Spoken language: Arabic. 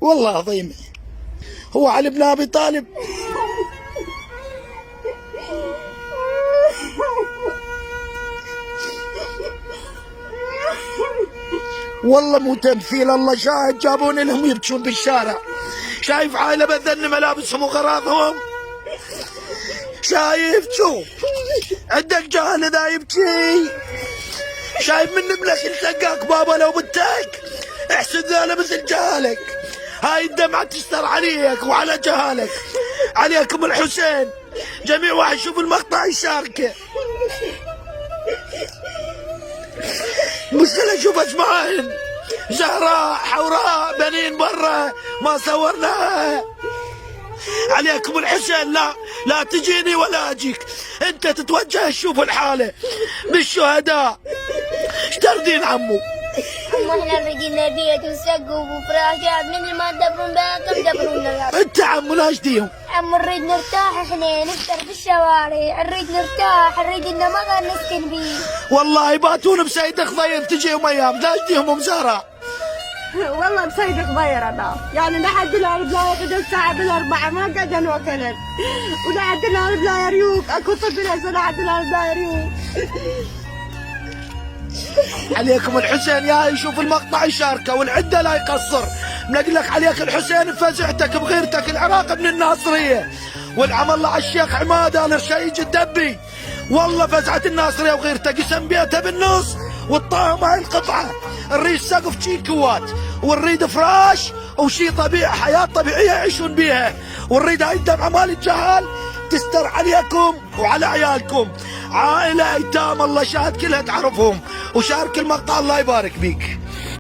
والله عظيم. هو علي بن ابي طالب والله مو تمثيل، الله شاهد، جابوني لهم يبكون بالشارع. شايف عائله بذن ملابسهم وغراضهم، شايف شوف عندك جهل ذا يبكي، شايف من نملك يلتقاك بابا لو بتك احسن ذاله مثل جهلك. هاي الدمعة تستر عليك وعلى جهالك. عليكم الحسين، جميع واحد يشوف المقطع يشاركه. مشكلة شوف اسمعين، زهراء حوراء بنين برا ما صورناها. عليكم الحسين، لا تجيني ولا اجيك، انت تتوجه تشوف الحالة بالشهداء. ايش تردين عمو؟ احنا بدينا بيت وسقف وفراشات، من ما تدبرون بها كم دبرونا. انت عمو لا اشتيهم؟ عمو نريد نرتاح، احنا نفطر بالشوارع، نريد نرتاح، نريد انه مكان نسكن بيه. والله يباتون بسيد خضير تجيهم ايام، لا اشتيهم ام زهراء. والله بسيد خضير انا، يعني لحد الان لا ياخذ الساعة بالاربعة ما قعدن وكلت، ولحد الان لا يريوك، اكو طفل هسه لحد الان لا يريوك. عليكم الحسين يا يشوف المقطع يشاركه، والعده لا يقصر. بنقول لك عليك الحسين بفزعتك بغيرتك، العراق من الناصريه، والعم الله على الشيخ عماد ال رشيج الدبي. والله فزعه الناصريه وغيرته، قسم بيته بالنص والطاهم هاي القطعه. نريد سقف شي كوات، ونريد فراش وشي طبيعي، حياه طبيعيه يعيشون بيها، ونريد هاي الدمعه مال الجهال تستر عليكم وعلى عيالكم. عائله ايتام الله شاهد كلها تعرفهم، وشارك المقطع الله يبارك بيك.